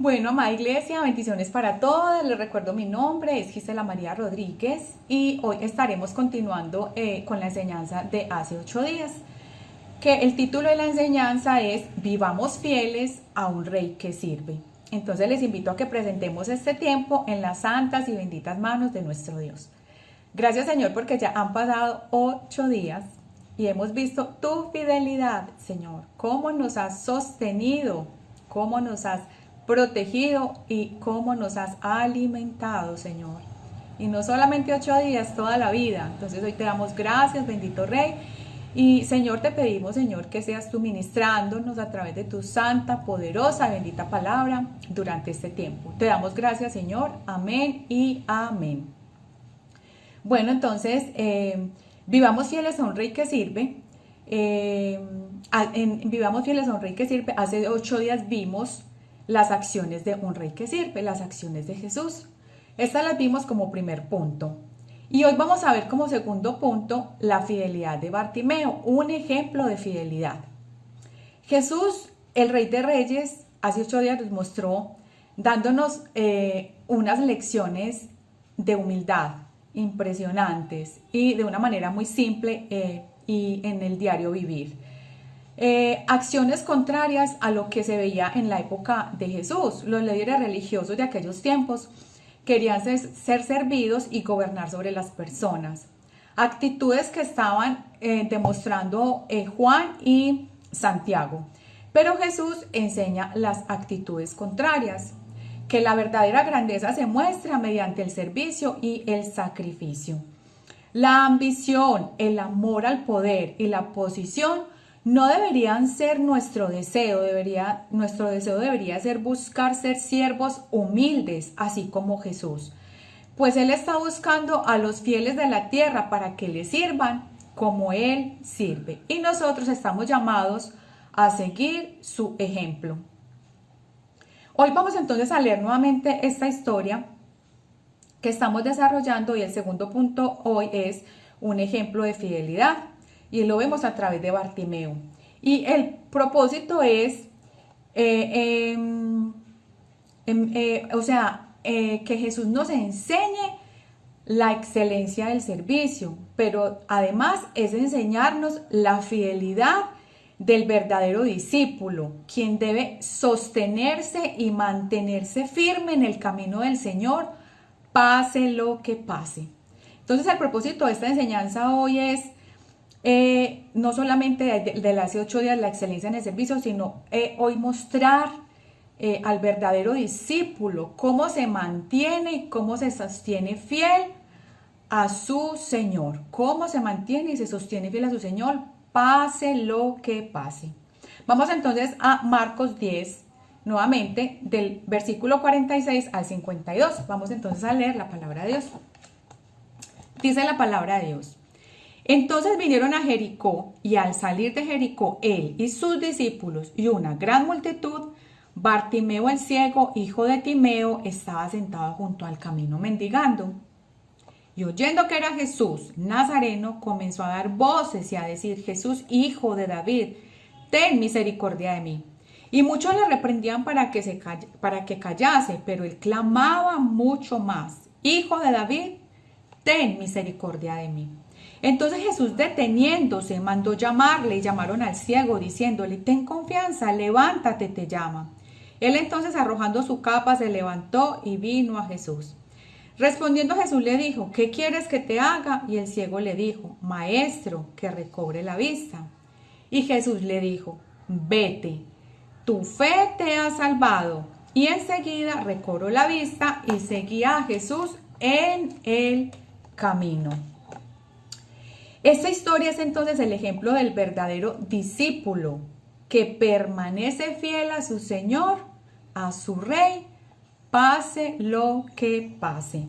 Bueno, amada iglesia, bendiciones para todos. Les recuerdo mi nombre, es Gisela María Rodríguez y hoy estaremos continuando con la enseñanza de hace 8 días, que el título de la enseñanza es Vivamos fieles a un rey que sirve. Entonces les invito a que presentemos este tiempo en las santas y benditas manos de nuestro Dios. Gracias, Señor, porque ya han pasado 8 días y hemos visto tu fidelidad, Señor, cómo nos has sostenido, cómo nos has protegido y cómo nos has alimentado, Señor. Y no solamente 8 días, toda la vida. Entonces hoy te damos gracias, bendito Rey. Y Señor, te pedimos, Señor, que seas tú ministrándonos a través de tu santa, poderosa, bendita palabra durante este tiempo. Te damos gracias, Señor. Amén y amén. Bueno, entonces, vivamos fieles a un Rey que sirve. Vivamos fieles a un Rey que sirve. Hace 8 días vimos las acciones de un Rey que sirve, las acciones de Jesús. Estas las vimos como primer punto. Y hoy vamos a ver como segundo punto la fidelidad de Bartimeo, un ejemplo de fidelidad. Jesús, el Rey de Reyes, hace 8 días nos mostró dándonos unas lecciones de humildad impresionantes y de una manera muy simple y en el diario vivir. Acciones contrarias a lo que se veía en la época de Jesús. Los líderes religiosos de aquellos tiempos querían ser servidos y gobernar sobre las personas. Actitudes que estaban demostrando Juan y Santiago. Pero Jesús enseña las actitudes contrarias, que la verdadera grandeza se muestra mediante el servicio y el sacrificio. La ambición, el amor al poder y la posición no deberían ser nuestro deseo. Nuestro deseo debería ser buscar ser siervos humildes, así como Jesús. Pues Él está buscando a los fieles de la tierra para que le sirvan como Él sirve. Y nosotros estamos llamados a seguir su ejemplo. Hoy vamos entonces a leer nuevamente esta historia que estamos desarrollando y el segundo punto hoy es un ejemplo de fidelidad. Y lo vemos a través de Bartimeo. Y el propósito es, que Jesús nos enseñe la excelencia del servicio, pero además es enseñarnos la fidelidad del verdadero discípulo, quien debe sostenerse y mantenerse firme en el camino del Señor, pase lo que pase. Entonces el propósito de esta enseñanza hoy es no solamente de hace 8 días la excelencia en el servicio, sino hoy mostrar al verdadero discípulo cómo se mantiene y cómo se sostiene fiel a su Señor, cómo se mantiene y se sostiene fiel a su Señor, pase lo que pase. Vamos entonces a Marcos 10, nuevamente del versículo 46 al 52. Vamos entonces a leer la palabra de Dios. Dice la palabra de Dios. Entonces vinieron a Jericó, y al salir de Jericó, él y sus discípulos y una gran multitud, Bartimeo el ciego, hijo de Timeo, estaba sentado junto al camino mendigando. Y oyendo que era Jesús Nazareno, comenzó a dar voces y a decir: Jesús, hijo de David, ten misericordia de mí. Y muchos le reprendían para que callase, pero él clamaba mucho más: Hijo de David, ten misericordia de mí. Entonces Jesús, deteniéndose, mandó llamarle, y llamaron al ciego diciéndole: ten confianza, levántate, te llama. Él entonces, arrojando su capa, se levantó y vino a Jesús. Respondiendo Jesús le dijo: ¿qué quieres que te haga? Y el ciego le dijo: Maestro, que recobre la vista. Y Jesús le dijo: vete, tu fe te ha salvado. Y enseguida recobró la vista y seguía a Jesús en el camino. Esta historia es entonces el ejemplo del verdadero discípulo que permanece fiel a su Señor, a su Rey, pase lo que pase.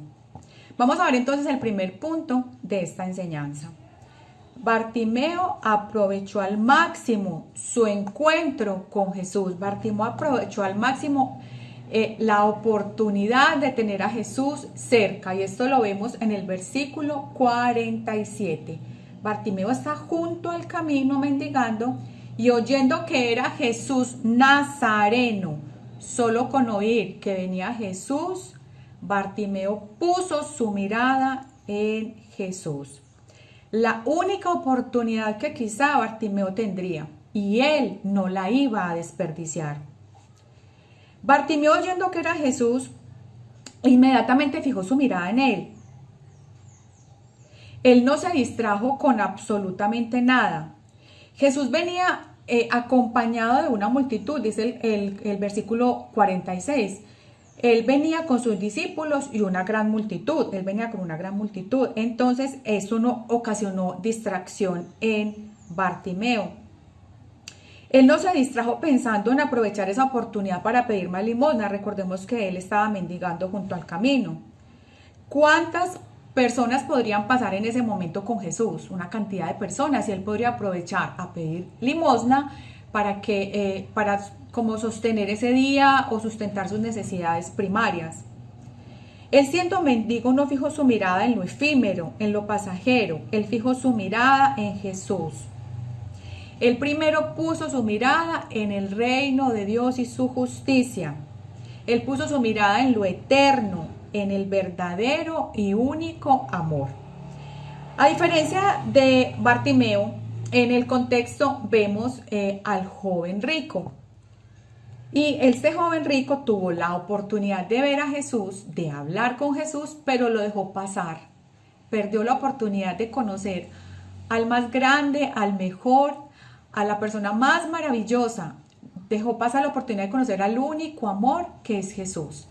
Vamos a ver entonces el primer punto de esta enseñanza. Bartimeo aprovechó al máximo su encuentro con Jesús. Bartimeo aprovechó al máximo la oportunidad de tener a Jesús cerca, y esto lo vemos en el versículo 47. Bartimeo está junto al camino mendigando y oyendo que era Jesús Nazareno, Solo con oír que venía Jesús, Bartimeo puso su mirada en Jesús. La única oportunidad que quizá Bartimeo tendría, y él no la iba a desperdiciar. Bartimeo, oyendo que era Jesús, inmediatamente fijó su mirada en él. Él no se distrajo con absolutamente nada. Jesús venía acompañado de una multitud, dice el versículo 46. Él venía con sus discípulos y una gran multitud. Él venía con una gran multitud. Entonces, eso no ocasionó distracción en Bartimeo. Él no se distrajo pensando en aprovechar esa oportunidad para pedir más limosna. Recordemos que él estaba mendigando junto al camino. ¿Cuántas personas podrían pasar en ese momento con Jesús? Una cantidad de personas, y él podría aprovechar a pedir limosna para como sostener ese día o sustentar sus necesidades primarias. Él, siendo mendigo, no fijó su mirada en lo efímero, en lo pasajero. Él fijó su mirada en Jesús. Él primero puso su mirada en el reino de Dios y su justicia. Él puso su mirada en lo eterno, en el verdadero y único amor. A diferencia de Bartimeo, en el contexto vemos al joven rico. Y este joven rico tuvo la oportunidad de ver a Jesús, de hablar con Jesús, pero lo dejó pasar. Perdió la oportunidad de conocer al más grande, al mejor, a la persona más maravillosa. Dejó pasar la oportunidad de conocer al único amor que es Jesús,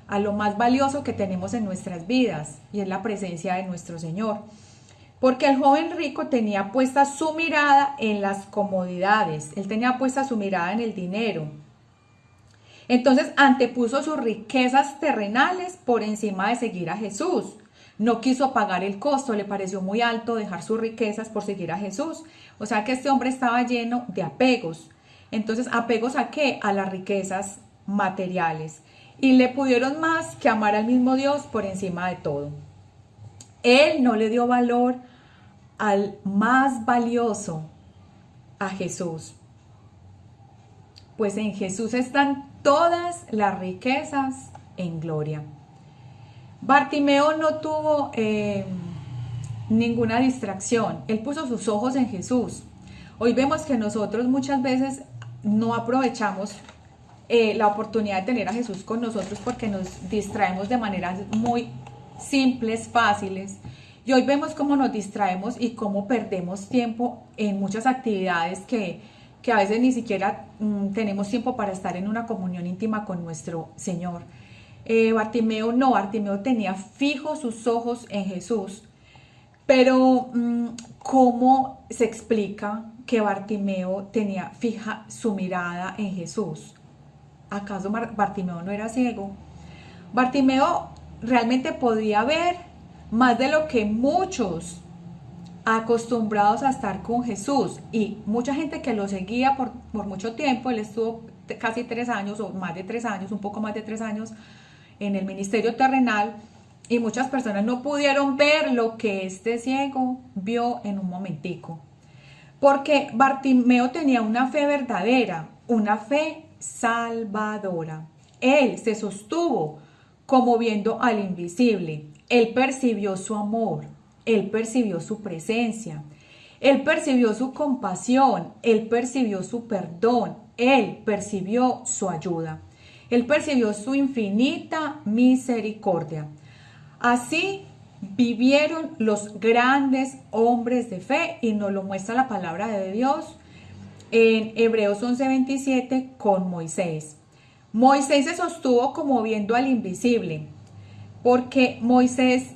a lo más valioso que tenemos en nuestras vidas, y es la presencia de nuestro Señor. Porque el joven rico tenía puesta su mirada en las comodidades, él tenía puesta su mirada en el dinero. Entonces antepuso sus riquezas terrenales por encima de seguir a Jesús. No quiso pagar el costo, le pareció muy alto dejar sus riquezas por seguir a Jesús. O sea que este hombre estaba lleno de apegos. Entonces, ¿apegos a qué? A las riquezas materiales. Y le pudieron más que amar al mismo Dios por encima de todo. Él no le dio valor al más valioso, a Jesús. Pues en Jesús están todas las riquezas en gloria. Bartimeo no tuvo ninguna distracción. Él puso sus ojos en Jesús. Hoy vemos que nosotros muchas veces no aprovechamos la oportunidad de tener a Jesús con nosotros porque nos distraemos de maneras muy simples, fáciles. Y hoy vemos cómo nos distraemos y cómo perdemos tiempo en muchas actividades que a veces ni siquiera tenemos tiempo para estar en una comunión íntima con nuestro Señor. Bartimeo tenía fijos sus ojos en Jesús. Pero ¿cómo se explica que Bartimeo tenía fija su mirada en Jesús? ¿Acaso Bartimeo no era ciego? Bartimeo realmente podía ver más de lo que muchos acostumbrados a estar con Jesús, y mucha gente que lo seguía por mucho tiempo. Él estuvo casi 3 años o más de 3 años, un poco más de 3 años en el ministerio terrenal, y muchas personas no pudieron ver lo que este ciego vio en un momentico, porque Bartimeo tenía una fe verdadera, una fe salvadora. Él se sostuvo como viendo al invisible. Él percibió su amor, él percibió su presencia, él percibió su compasión, él percibió su perdón, él percibió su ayuda, él percibió su infinita misericordia. Así vivieron los grandes hombres de fe, y nos lo muestra la palabra de Dios en Hebreos 11:27 con Moisés. Moisés se sostuvo como viendo al invisible, porque Moisés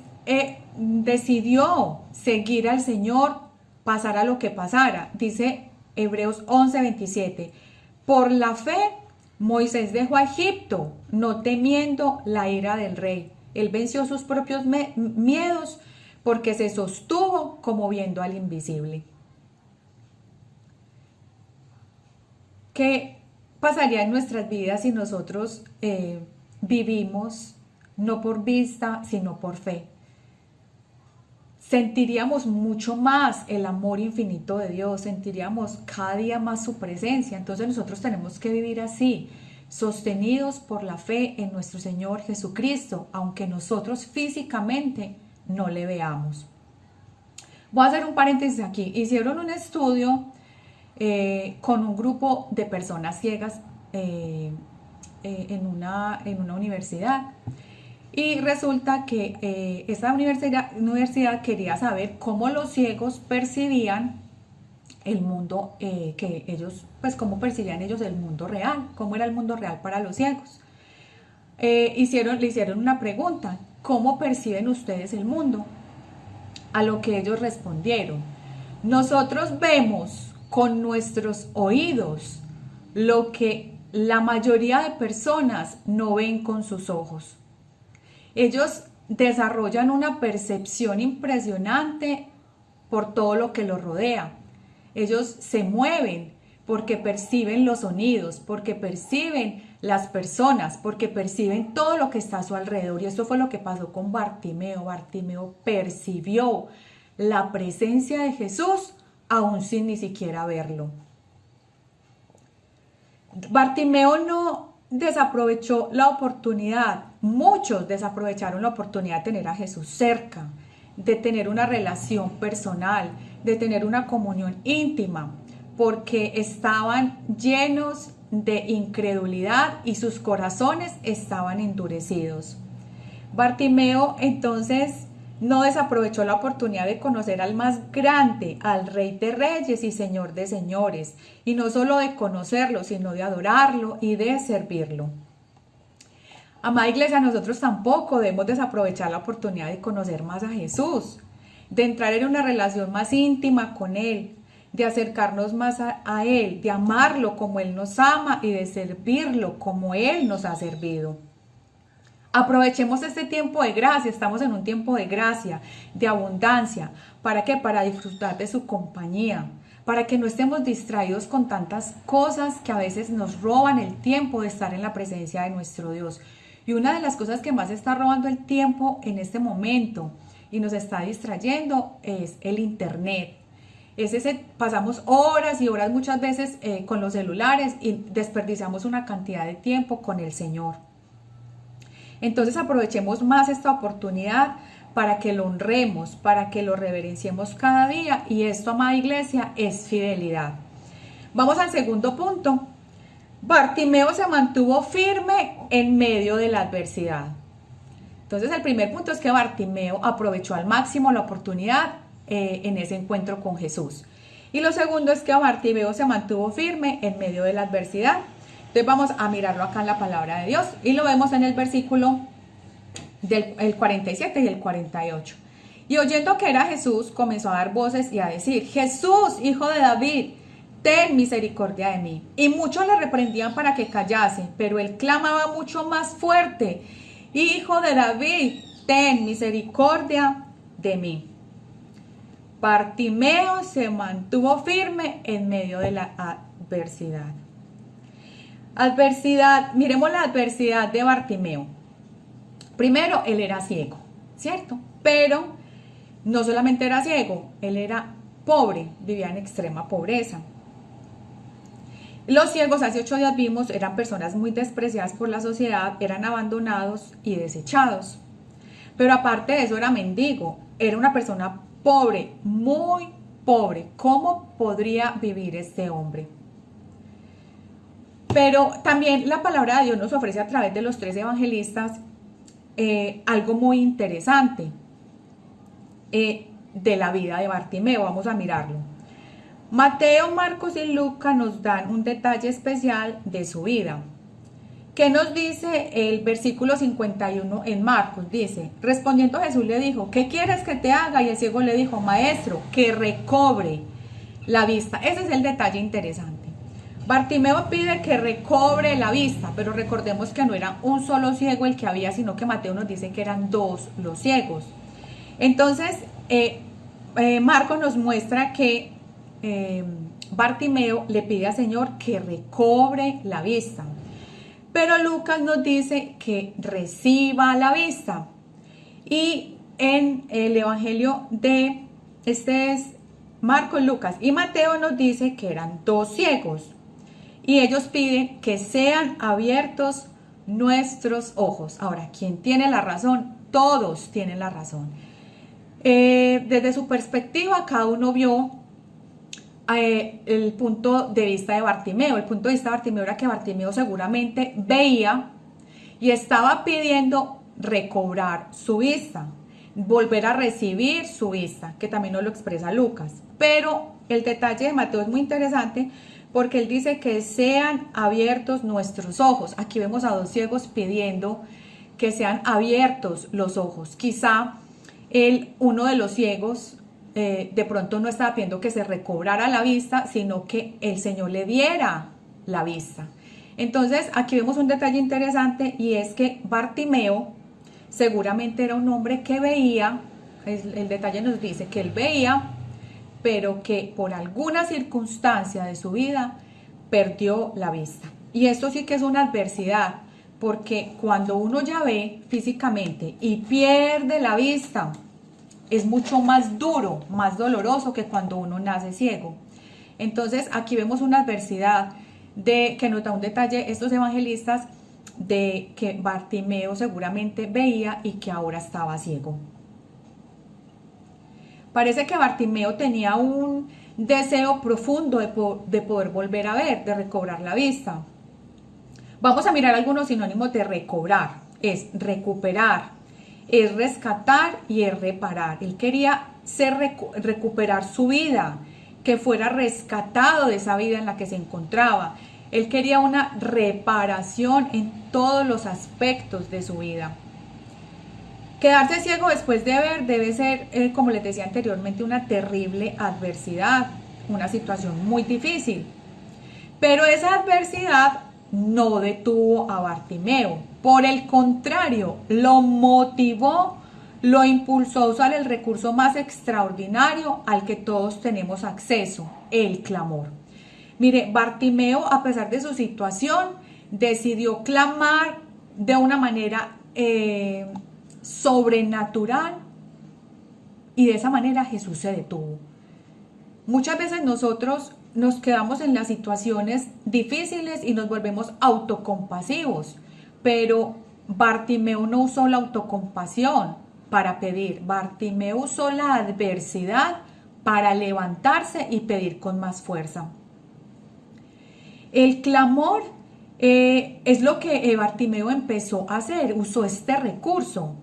decidió seguir al Señor, pasara lo que pasara. Dice Hebreos 11:27, por la fe Moisés dejó a Egipto, no temiendo la ira del rey. Él venció sus propios miedos porque se sostuvo como viendo al invisible. ¿Qué pasaría en nuestras vidas si nosotros vivimos no por vista, sino por fe? Sentiríamos mucho más el amor infinito de Dios, sentiríamos cada día más su presencia. Entonces nosotros tenemos que vivir así, sostenidos por la fe en nuestro Señor Jesucristo, aunque nosotros físicamente no le veamos. Voy a hacer un paréntesis aquí. Hicieron un estudio con un grupo de personas ciegas en una universidad. Y resulta que esta universidad quería saber cómo los ciegos percibían el mundo, que ellos, pues cómo percibían ellos el mundo real, cómo era el mundo real para los ciegos. Le hicieron una pregunta: ¿cómo perciben ustedes el mundo? A lo que ellos respondieron: nosotros vemos con nuestros oídos lo que la mayoría de personas no ven con sus ojos. Ellos desarrollan una percepción impresionante por todo lo que los rodea. Ellos se mueven porque perciben los sonidos, porque perciben las personas, porque perciben todo lo que está a su alrededor. Y esto fue lo que pasó con Bartimeo. Bartimeo percibió la presencia de Jesús aún sin ni siquiera verlo. Bartimeo no desaprovechó la oportunidad. Muchos desaprovecharon la oportunidad de tener a Jesús cerca, de tener una relación personal, de tener una comunión íntima, porque estaban llenos de incredulidad y sus corazones estaban endurecidos. Bartimeo entonces no desaprovechó la oportunidad de conocer al más grande, al Rey de Reyes y Señor de Señores, y no solo de conocerlo, sino de adorarlo y de servirlo. Amada Iglesia, nosotros tampoco debemos desaprovechar la oportunidad de conocer más a Jesús, de entrar en una relación más íntima con Él, de acercarnos más a Él, de amarlo como Él nos ama y de servirlo como Él nos ha servido. Aprovechemos este tiempo de gracia. Estamos en un tiempo de gracia, de abundancia. ¿Para qué? Para disfrutar de su compañía, para que no estemos distraídos con tantas cosas que a veces nos roban el tiempo de estar en la presencia de nuestro Dios. Y una de las cosas que más está robando el tiempo en este momento y nos está distrayendo es el internet. Pasamos horas y horas muchas veces con los celulares y desperdiciamos una cantidad de tiempo con el Señor. Entonces aprovechemos más esta oportunidad para que lo honremos, para que lo reverenciemos cada día, y esto, amada Iglesia, es fidelidad. Vamos al segundo punto. Bartimeo se mantuvo firme en medio de la adversidad. Entonces el primer punto es que Bartimeo aprovechó al máximo la oportunidad en ese encuentro con Jesús. Y lo segundo es que Bartimeo se mantuvo firme en medio de la adversidad. Entonces vamos a mirarlo acá en la palabra de Dios y lo vemos en el versículo del 47 y el 48. Y oyendo que era Jesús, comenzó a dar voces y a decir: Jesús, hijo de David, ten misericordia de mí. Y muchos le reprendían para que callase, pero él clamaba mucho más fuerte: Hijo de David, ten misericordia de mí. Bartimeo se mantuvo firme en medio de la adversidad. Adversidad, miremos la adversidad de Bartimeo. Primero, él era ciego, ¿cierto? Pero no solamente era ciego, él era pobre, vivía en extrema pobreza. Los ciegos, hace 8 días vimos, eran personas muy despreciadas por la sociedad, eran abandonados y desechados. Pero aparte de eso, era mendigo, era una persona pobre, muy pobre. ¿Cómo podría vivir este hombre? Pero también la palabra de Dios nos ofrece a través de los 3 evangelistas algo muy interesante de la vida de Bartimeo. Vamos a mirarlo. Mateo, Marcos y Lucas nos dan un detalle especial de su vida. ¿Qué nos dice el versículo 51 en Marcos? Dice: respondiendo Jesús le dijo: ¿qué quieres que te haga? Y el ciego le dijo: maestro, que recobre la vista. Ese es el detalle interesante. Bartimeo pide que recobre la vista, pero recordemos que no era un solo ciego el que había, sino que Mateo nos dice que eran 2 los ciegos. Entonces, Marcos nos muestra que Bartimeo le pide al Señor que recobre la vista, pero Lucas nos dice que reciba la vista. Y en el evangelio de Marcos, Lucas y Mateo nos dice que eran 2 ciegos. Y ellos piden que sean abiertos nuestros ojos. Ahora, ¿quién tiene la razón? Todos tienen la razón. Desde su perspectiva, cada uno vio el punto de vista de Bartimeo. El punto de vista de Bartimeo era que Bartimeo seguramente veía y estaba pidiendo recobrar su vista, volver a recibir su vista, que también nos lo expresa Lucas. Pero el detalle de Mateo es muy interesante porque él dice que sean abiertos nuestros ojos. Aquí vemos a dos ciegos pidiendo que sean abiertos los ojos. Quizá uno de los ciegos de pronto no estaba pidiendo que se recobrara la vista, sino que el Señor le diera la vista. Entonces aquí vemos un detalle interesante, y es que Bartimeo seguramente era un hombre que veía, el detalle nos dice que él veía, pero que por alguna circunstancia de su vida perdió la vista. Y esto sí que es una adversidad, porque cuando uno ya ve físicamente y pierde la vista, es mucho más duro, más doloroso que cuando uno nace ciego. Entonces aquí vemos una adversidad que nos da un detalle estos evangelistas, de que Bartimeo seguramente veía y que ahora estaba ciego. Parece que Bartimeo tenía un deseo profundo de poder volver a ver, de recobrar la vista. Vamos a mirar algunos sinónimos de recobrar. Es recuperar, es rescatar y es reparar. Él quería recuperar su vida, que fuera rescatado de esa vida en la que se encontraba. Él quería una reparación en todos los aspectos de su vida. Quedarse ciego después de ver debe ser, como les decía anteriormente, una terrible adversidad, una situación muy difícil. Pero esa adversidad no detuvo a Bartimeo. Por el contrario, lo motivó, lo impulsó a usar el recurso más extraordinario al que todos tenemos acceso: el clamor. Mire, Bartimeo, a pesar de su situación, decidió clamar de una manera sobrenatural, y de esa manera Jesús se detuvo. Muchas veces nosotros nos quedamos en las situaciones difíciles y nos volvemos autocompasivos, pero Bartimeo no usó la autocompasión para pedir. Bartimeo usó la adversidad para levantarse y pedir con más fuerza. El clamor es lo que Bartimeo empezó a hacer, usó este recurso.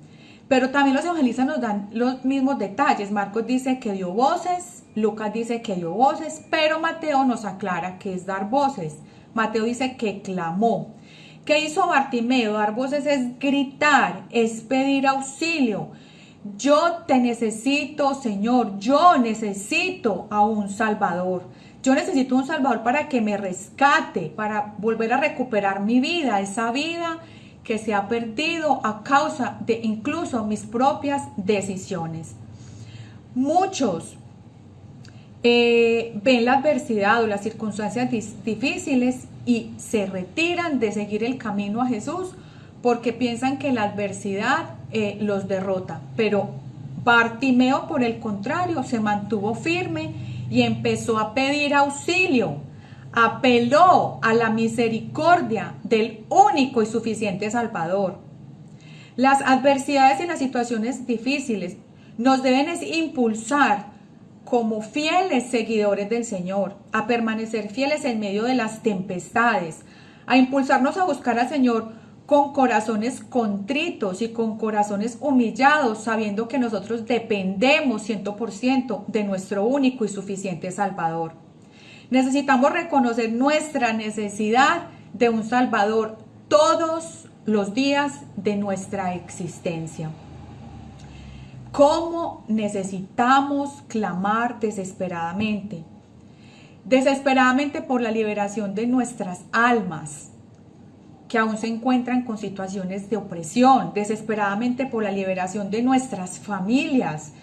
Pero también los evangelistas nos dan los mismos detalles. Marcos dice que dio voces, Lucas dice que dio voces, pero Mateo nos aclara que es dar voces. Mateo dice que clamó. ¿Qué hizo Bartimeo? Dar voces es gritar, es pedir auxilio. Yo te necesito, Señor, yo necesito a un Salvador. Yo necesito un Salvador para que me rescate, para volver a recuperar mi vida, esa vida que se ha perdido a causa de incluso mis propias decisiones. Muchos ven la adversidad o las circunstancias difíciles y se retiran de seguir el camino a Jesús porque piensan que la adversidad los derrota. Pero Bartimeo, por el contrario, se mantuvo firme y empezó a pedir auxilio. Apeló a la misericordia del único y suficiente Salvador. Las adversidades y las situaciones difíciles nos deben impulsar como fieles seguidores del Señor, a permanecer fieles en medio de las tempestades, a impulsarnos a buscar al Señor con corazones contritos y con corazones humillados, sabiendo que nosotros dependemos 100% de nuestro único y suficiente Salvador. Necesitamos reconocer nuestra necesidad de un Salvador todos los días de nuestra existencia. ¿Cómo necesitamos clamar desesperadamente? Desesperadamente por la liberación de nuestras almas, que aún se encuentran con situaciones de opresión, desesperadamente por la liberación de nuestras familias.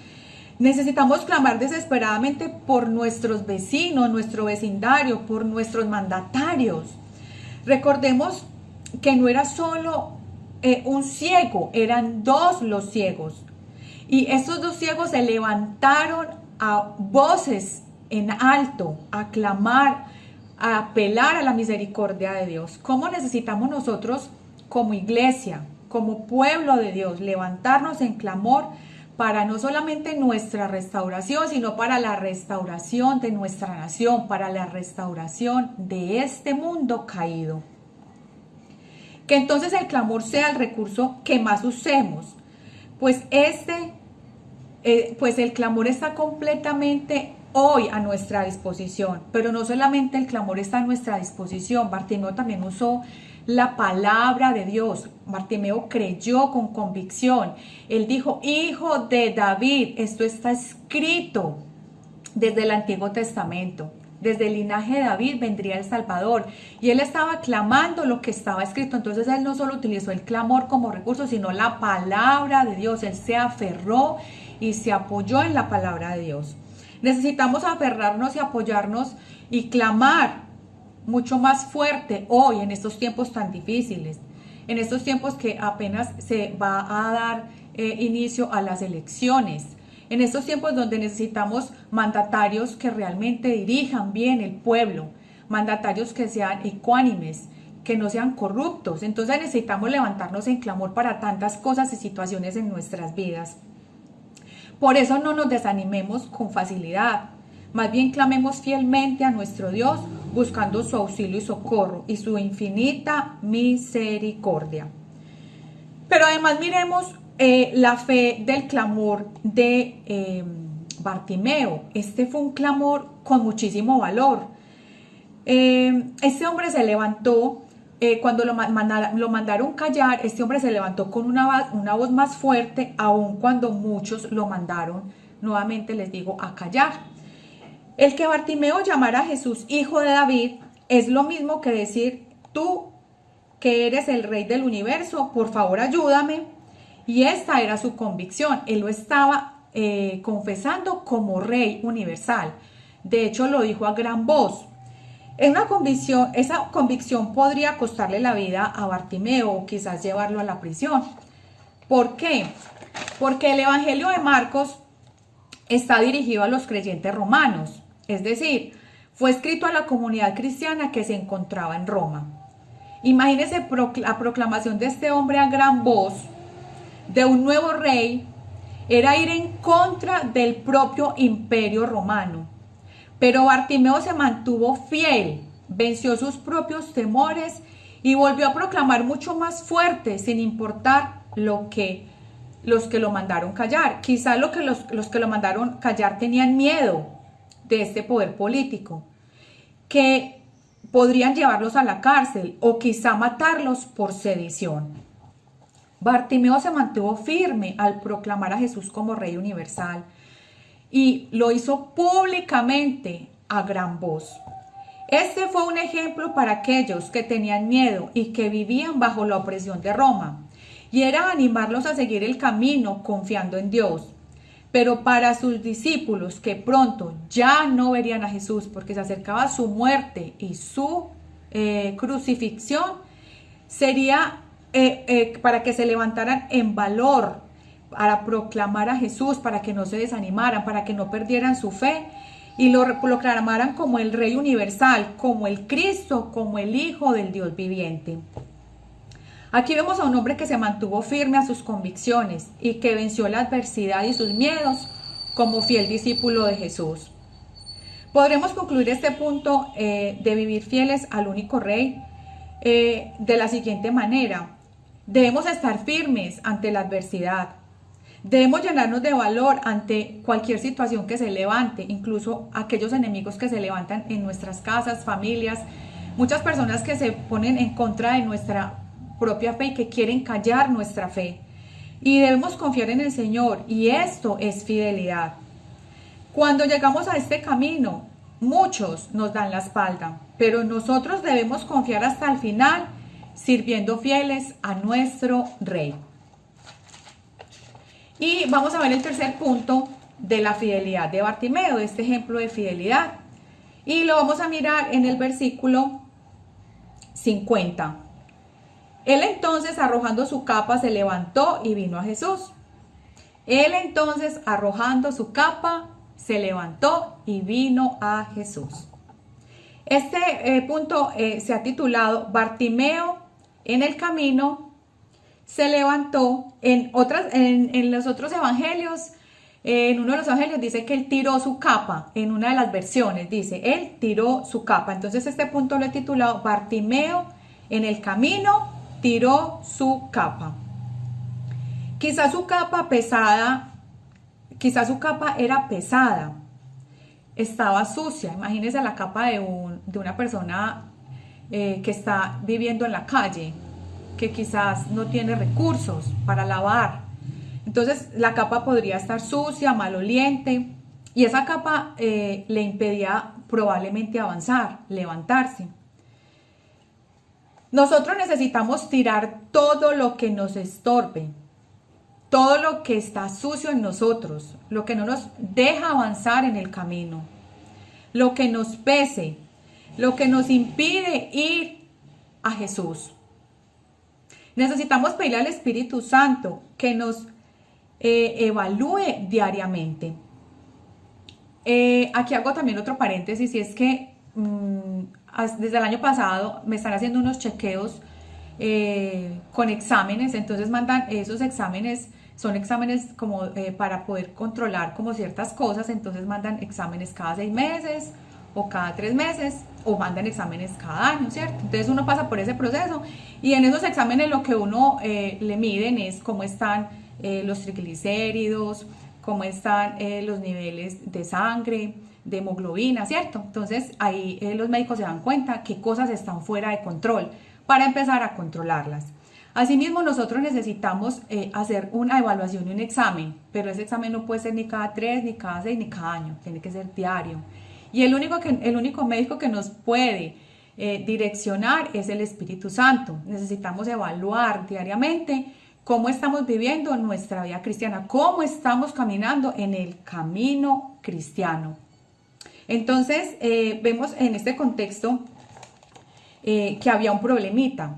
Necesitamos clamar desesperadamente por nuestros vecinos, nuestro vecindario, por nuestros mandatarios. Recordemos que no era solo un ciego, eran dos los ciegos. Y estos dos ciegos se levantaron a voces en alto, a clamar a apelar a la misericordia de Dios. ¿Cómo necesitamos nosotros como iglesia, como pueblo de Dios, levantarnos en clamor para no solamente nuestra restauración, sino para la restauración de nuestra nación, para la restauración de este mundo caído? Que entonces el clamor sea el recurso que más usemos, pues el clamor está completamente hoy a nuestra disposición, pero no solamente el clamor está a nuestra disposición. Bartimeo también usó la palabra de Dios. Bartimeo creyó con convicción. Él dijo: Hijo de David. Esto está escrito desde el Antiguo Testamento. Desde el linaje de David vendría el Salvador. Y él estaba clamando lo que estaba escrito. Entonces él no solo utilizó el clamor como recurso, sino la palabra de Dios. Él se aferró y se apoyó en la palabra de Dios. Necesitamos aferrarnos y apoyarnos y clamar mucho más fuerte hoy en estos tiempos tan difíciles. En estos tiempos que apenas se va a dar inicio a las elecciones. En estos tiempos donde necesitamos mandatarios que realmente dirijan bien el pueblo, mandatarios que sean ecuánimes, que no sean corruptos. Entonces necesitamos levantarnos en clamor para tantas cosas y situaciones en nuestras vidas. Por eso no nos desanimemos con facilidad. Más bien clamemos fielmente a nuestro Dios, buscando su auxilio y socorro y su infinita misericordia. Pero además miremos la fe del clamor de Bartimeo. Este fue un clamor con muchísimo valor. Este hombre se levantó, cuando lo mandaron callar, este hombre se levantó con una voz más fuerte, aun cuando muchos lo mandaron, nuevamente les digo, a callar. El que Bartimeo llamara a Jesús hijo de David es lo mismo que decir: tú que eres el rey del universo, por favor ayúdame. Y esta era su convicción. Él lo estaba confesando como rey universal. De hecho, lo dijo a gran voz. Esa convicción podría costarle la vida a Bartimeo o quizás llevarlo a la prisión. ¿Por qué? Porque el Evangelio de Marcos está dirigido a los creyentes romanos. Es decir, fue escrito a la comunidad cristiana que se encontraba en Roma. Imagínense la proclamación de este hombre a gran voz de un nuevo rey, era ir en contra del propio imperio romano. Pero Bartimeo se mantuvo fiel, venció sus propios temores y volvió a proclamar mucho más fuerte, sin importar los que lo mandaron callar. Quizás los que lo mandaron callar tenían miedo de este poder político, que podrían llevarlos a la cárcel o quizá matarlos por sedición. Bartimeo se mantuvo firme al proclamar a Jesús como Rey universal y lo hizo públicamente a gran voz. Este fue un ejemplo para aquellos que tenían miedo y que vivían bajo la opresión de Roma, y era animarlos a seguir el camino confiando en Dios. Pero para sus discípulos, que pronto ya no verían a Jesús porque se acercaba su muerte y su crucifixión, sería para que se levantaran en valor, para proclamar a Jesús, para que no se desanimaran, para que no perdieran su fe y lo proclamaran como el Rey universal, como el Cristo, como el Hijo del Dios viviente. Aquí vemos a un hombre que se mantuvo firme a sus convicciones y que venció la adversidad y sus miedos como fiel discípulo de Jesús. Podremos concluir este punto de vivir fieles al único Rey de la siguiente manera. Debemos estar firmes ante la adversidad. Debemos llenarnos de valor ante cualquier situación que se levante, incluso aquellos enemigos que se levantan en nuestras casas, familias, muchas personas que se ponen en contra de nuestra propia fe y que quieren callar nuestra fe. Y debemos confiar en el Señor, y esto es fidelidad. Cuando llegamos a este camino, muchos nos dan la espalda, pero nosotros debemos confiar hasta el final, sirviendo fieles a nuestro Rey. Y vamos a ver el tercer punto de la fidelidad de Bartimeo, de este ejemplo de fidelidad. Y lo vamos a mirar en el versículo 50. Él entonces, arrojando su capa, se levantó y vino a Jesús. Él entonces, arrojando su capa, se levantó y vino a Jesús. Este punto se ha titulado Bartimeo en el camino se levantó. En los otros evangelios, en uno de los evangelios dice que él tiró su capa. En una de las versiones dice, él tiró su capa. Entonces este punto lo he titulado Bartimeo en el camino tiró su capa. Quizás su capa era pesada, estaba sucia. Imagínense la capa de una persona que está viviendo en la calle, que quizás no tiene recursos para lavar. Entonces la capa podría estar sucia, maloliente, y esa capa le impedía probablemente avanzar, levantarse. Nosotros necesitamos tirar todo lo que nos estorbe, todo lo que está sucio en nosotros, lo que no nos deja avanzar en el camino, lo que nos pese, lo que nos impide ir a Jesús. Necesitamos pedirle al Espíritu Santo que nos evalúe diariamente. Aquí hago también otro paréntesis, y es que desde el año pasado me están haciendo unos chequeos con exámenes. Entonces mandan esos exámenes, son exámenes como para poder controlar como ciertas cosas. Entonces mandan exámenes cada 6 meses o cada 3 meses, o mandan exámenes cada año, ¿cierto? Entonces uno pasa por ese proceso, y en esos exámenes lo que uno le miden es cómo están los triglicéridos, cómo están los niveles de sangre, de hemoglobina, ¿cierto? Entonces ahí los médicos se dan cuenta qué cosas están fuera de control para empezar a controlarlas. Asimismo, nosotros necesitamos hacer una evaluación y un examen, pero ese examen no puede ser ni cada 3, ni cada 6, ni cada año, tiene que ser diario. Y el único médico que nos puede direccionar es el Espíritu Santo. Necesitamos evaluar diariamente cómo estamos viviendo nuestra vida cristiana, cómo estamos caminando en el camino cristiano. Entonces, vemos en este contexto que había un problemita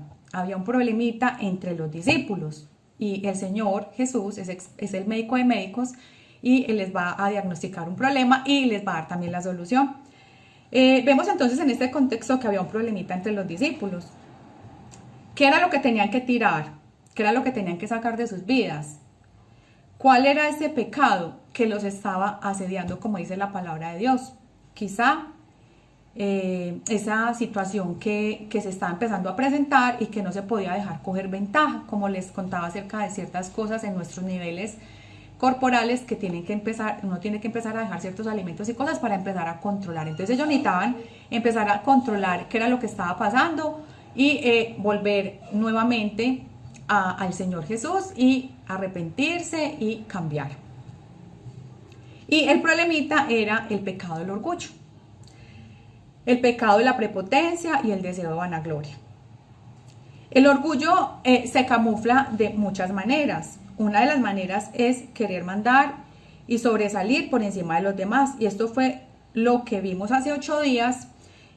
entre los discípulos, y el Señor Jesús es el médico de médicos, y Él les va a diagnosticar un problema y les va a dar también la solución. Vemos entonces en este contexto que había un problemita entre los discípulos. ¿Qué era lo que tenían que tirar? ¿Qué era lo que tenían que sacar de sus vidas? ¿Cuál era ese pecado que los estaba asediando, como dice la palabra de Dios? Quizá esa situación que se estaba empezando a presentar y que no se podía dejar coger ventaja, como les contaba acerca de ciertas cosas en nuestros niveles corporales que uno tiene que empezar a dejar ciertos alimentos y cosas para empezar a controlar. Entonces ellos necesitaban empezar a controlar qué era lo que estaba pasando y volver nuevamente al Señor Jesús y arrepentirse y cambiar. Y el problemita era el pecado del orgullo, el pecado de la prepotencia y el deseo de vanagloria. El orgullo se camufla de muchas maneras. Una de las maneras es querer mandar y sobresalir por encima de los demás. Y esto fue lo que vimos hace 8 días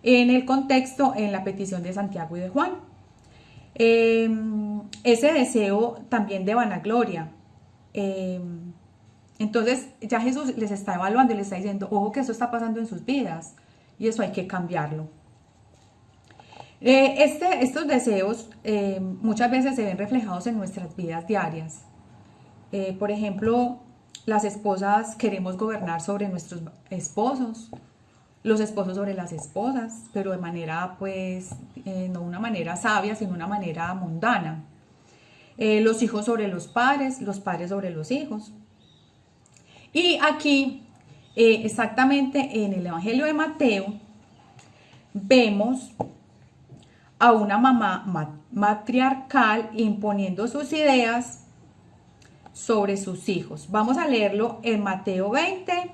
en el contexto, en la petición de Santiago y de Juan. Ese deseo también de vanagloria. Entonces ya Jesús les está evaluando y les está diciendo, ojo que eso está pasando en sus vidas y eso hay que cambiarlo. Estos deseos muchas veces se ven reflejados en nuestras vidas diarias. Por ejemplo, las esposas queremos gobernar sobre nuestros esposos, los esposos sobre las esposas, pero de manera, no una manera sabia, sino una manera mundana. Los hijos sobre los padres sobre los hijos. Y aquí, exactamente en el Evangelio de Mateo, vemos a una mamá matriarcal imponiendo sus ideas sobre sus hijos. Vamos a leerlo en Mateo 20,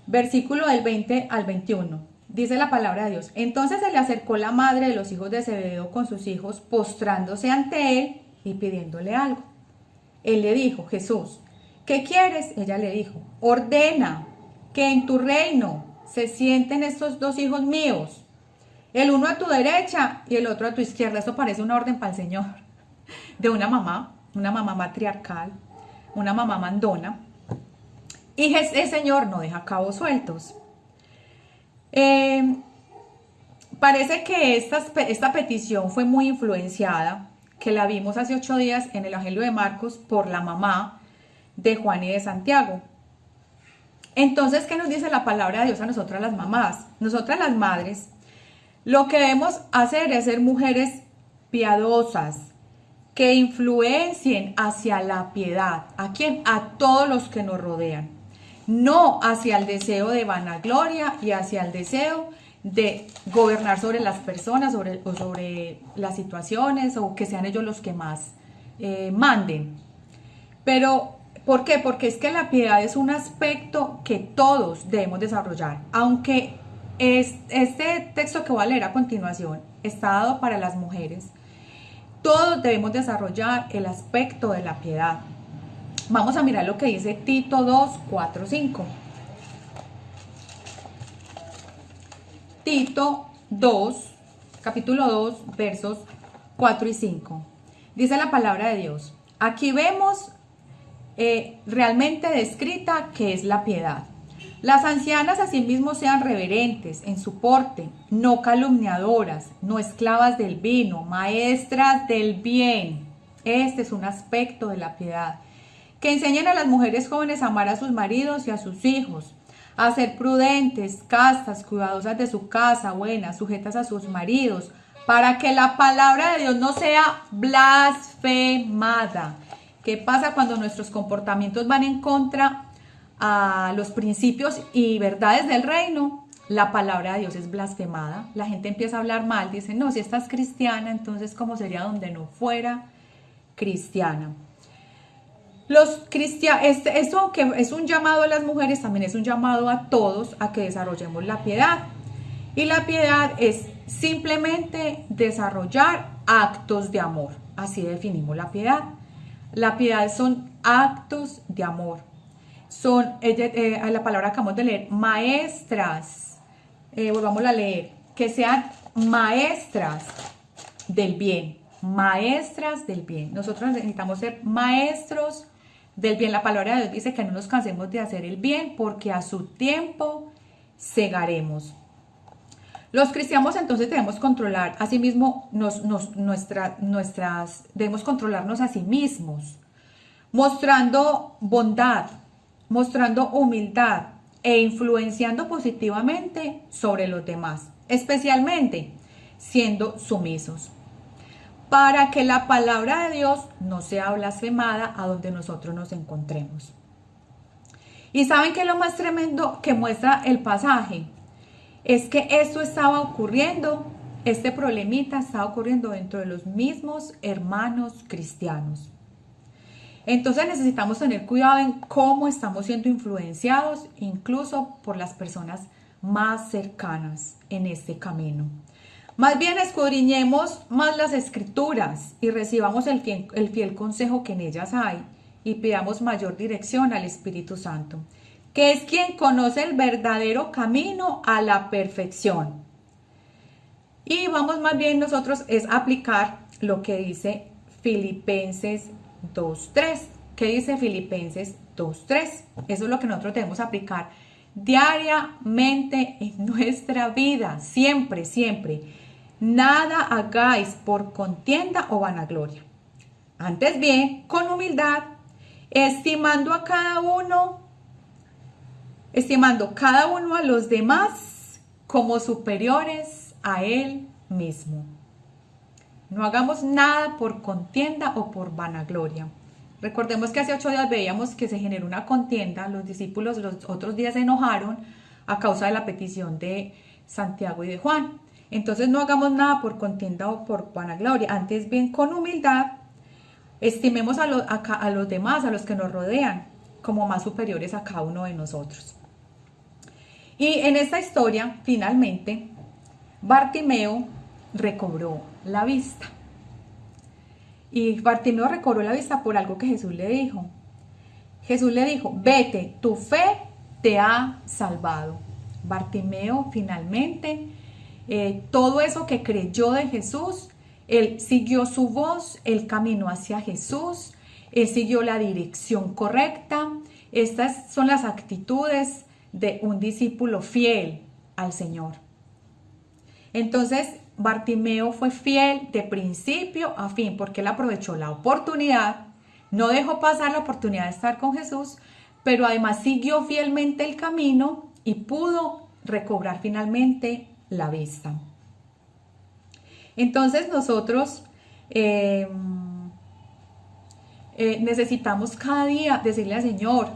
versículo del 20 al 21. Dice la palabra de Dios. Entonces se le acercó la madre de los hijos de Zebedeo con sus hijos, postrándose ante él y pidiéndole algo. Él le dijo, Jesús, ¿qué quieres? Ella le dijo, ordena que en tu reino se sienten estos 2 hijos míos, el uno a tu derecha y el otro a tu izquierda. Esto parece una orden para el Señor, de una mamá matriarcal, una mamá mandona. Y el Señor no deja cabos sueltos. parece que esta petición fue muy influenciada, que la vimos hace 8 días en el Evangelio de Marcos, por la mamá de Juan y de Santiago. Entonces, ¿qué nos dice la palabra de Dios a nosotras las mamás? Nosotras las madres, lo que debemos hacer es ser mujeres piadosas, que influencien hacia la piedad. ¿A quién? A todos los que nos rodean. No hacia el deseo de vanagloria y hacia el deseo de gobernar sobre las personas, sobre las situaciones, o que sean ellos los que más manden. Pero, ¿por qué? Porque es que la piedad es un aspecto que todos debemos desarrollar. Aunque este texto que voy a leer a continuación está dado para las mujeres, todos debemos desarrollar el aspecto de la piedad. Vamos a mirar lo que dice Tito 2, 4, 5. Tito 2, capítulo 2, versos 4 y 5. Dice la palabra de Dios. Aquí vemos realmente descrita qué es la piedad. Las ancianas asimismo sean reverentes en su porte, no calumniadoras, no esclavas del vino, maestras del bien. Este es un aspecto de la piedad. Que enseñen a las mujeres jóvenes a amar a sus maridos y a sus hijos, a ser prudentes, castas, cuidadosas de su casa, buenas, sujetas a sus maridos, para que la palabra de Dios no sea blasfemada. ¿Qué pasa cuando nuestros comportamientos van en contra a los principios y verdades del reino? La palabra de Dios es blasfemada. La gente empieza a hablar mal, dice, no, si estás cristiana, entonces ¿cómo sería donde no fuera cristiana? Los cristianos, esto que es un llamado a las mujeres, también es un llamado a todos a que desarrollemos la piedad. Y la piedad es simplemente desarrollar actos de amor. Así definimos la piedad. La piedad son actos de amor. Son, la palabra que acabamos de leer, maestras. Volvamos a leer. Que sean maestras del bien. Maestras del bien. Nosotros necesitamos ser maestros del bien. La palabra de Dios dice que no nos cansemos de hacer el bien, porque a su tiempo segaremos. Los cristianos entonces debemos controlar a sí mismos, debemos controlarnos a sí mismos, mostrando bondad, mostrando humildad e influenciando positivamente sobre los demás, especialmente siendo sumisos, para que la palabra de Dios no sea blasfemada a donde nosotros nos encontremos. ¿Y saben qué es lo más tremendo que muestra el pasaje? Es que esto estaba ocurriendo, este problemita estaba ocurriendo dentro de los mismos hermanos cristianos. Entonces necesitamos tener cuidado en cómo estamos siendo influenciados, incluso por las personas más cercanas en este camino. Más bien escudriñemos más las escrituras y recibamos el fiel consejo que en ellas hay, y pidamos mayor dirección al Espíritu Santo, que es quien conoce el verdadero camino a la perfección. Y vamos más bien nosotros es aplicar lo que dice Filipenses 2.3. ¿Qué dice Filipenses 2.3? Eso es lo que nosotros debemos aplicar diariamente en nuestra vida, siempre, siempre. Nada hagáis por contienda o vanagloria. Antes bien, con humildad, estimando cada uno a los demás como superiores a él mismo. No hagamos nada por contienda o por vanagloria. Recordemos que hace 8 días veíamos que se generó una contienda. Los discípulos los otros días se enojaron a causa de la petición de Santiago y de Juan. Entonces no hagamos nada por contienda o por vanagloria. Antes bien, con humildad, estimemos a los demás, a los que nos rodean, como más superiores a cada uno de nosotros. Y en esta historia, finalmente, Bartimeo recobró la vista. Y Bartimeo recobró la vista por algo que Jesús le dijo. Jesús le dijo, vete, tu fe te ha salvado. Bartimeo finalmente, todo eso que creyó de Jesús, él siguió su voz, él caminó hacia Jesús, él siguió la dirección correcta. Estas son las actitudes de un discípulo fiel al Señor. Entonces, Bartimeo fue fiel de principio a fin, porque él aprovechó la oportunidad, no dejó pasar la oportunidad de estar con Jesús, pero además siguió fielmente el camino y pudo recobrar finalmente la vista. Entonces nosotros necesitamos cada día decirle al Señor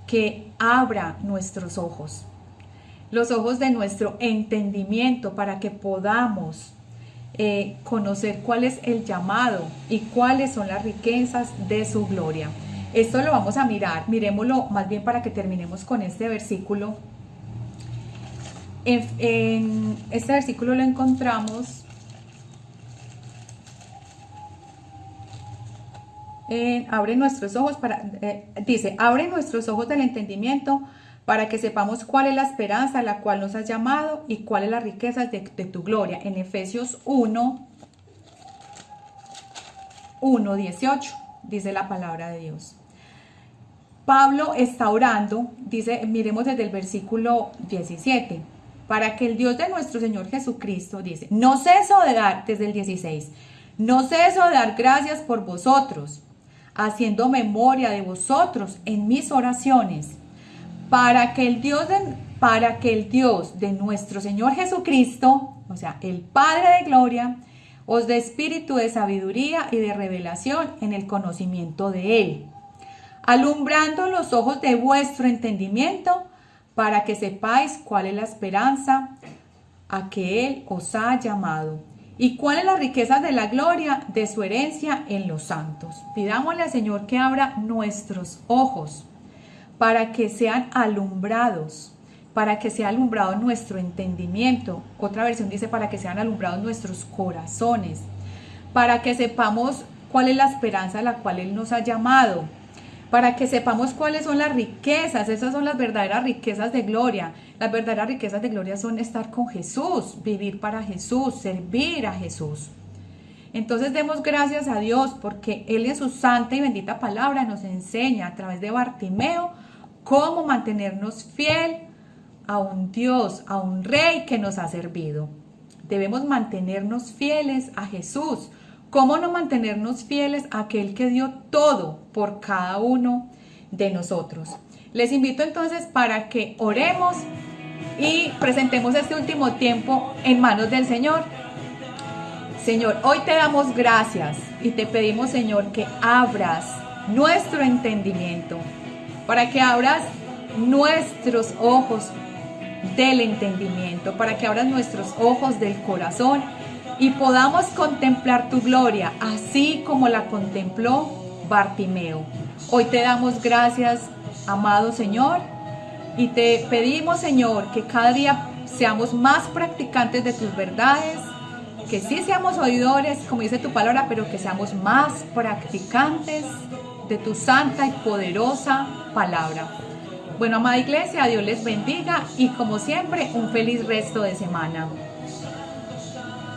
que abra nuestros ojos, los ojos de nuestro entendimiento, para que podamos conocer cuál es el llamado y cuáles son las riquezas de su gloria. Esto lo vamos a mirar, miremoslo más bien para que terminemos con este versículo. En este versículo lo encontramos abre nuestros ojos dice, abre nuestros ojos del entendimiento para que sepamos cuál es la esperanza a la cual nos has llamado y cuál es la riqueza de tu gloria. En Efesios 1:18 dice la palabra de Dios. Pablo está orando, dice, miremos desde el versículo 17, para que el Dios de nuestro Señor Jesucristo, dice, no ceso de dar, desde el 16, no ceso de dar gracias por vosotros, haciendo memoria de vosotros en mis oraciones, para que el Dios de nuestro Señor Jesucristo, o sea, el Padre de gloria, os dé espíritu de sabiduría y de revelación en el conocimiento de Él, alumbrando los ojos de vuestro entendimiento, para que sepáis cuál es la esperanza a que Él os ha llamado, y cuál es la riqueza de la gloria de su herencia en los santos. Pidámosle al Señor que abra nuestros ojos, para que sean alumbrados, para que sea alumbrado nuestro entendimiento. Otra versión dice para que sean alumbrados nuestros corazones, para que sepamos cuál es la esperanza a la cual Él nos ha llamado, para que sepamos cuáles son las riquezas. Esas son las verdaderas riquezas de gloria. Las verdaderas riquezas de gloria son estar con Jesús, vivir para Jesús, servir a Jesús. Entonces demos gracias a Dios porque Él en su santa y bendita palabra nos enseña a través de Bartimeo cómo mantenernos fiel a un Dios, a un Rey que nos ha servido. Debemos mantenernos fieles a Jesús. ¿Cómo no mantenernos fieles a aquel que dio todo por cada uno de nosotros? Les invito entonces para que oremos y presentemos este último tiempo en manos del Señor. Señor, hoy te damos gracias y te pedimos, Señor, que abras nuestro entendimiento, para que abras nuestros ojos del entendimiento, para que abras nuestros ojos del corazón y podamos contemplar tu gloria, así como la contempló Bartimeo. Hoy te damos gracias, amado Señor, y te pedimos, Señor, que cada día seamos más practicantes de tus verdades, que sí seamos oidores, como dice tu palabra, pero que seamos más practicantes de tu santa y poderosa palabra. Bueno, amada iglesia, Dios les bendiga y como siempre, un feliz resto de semana.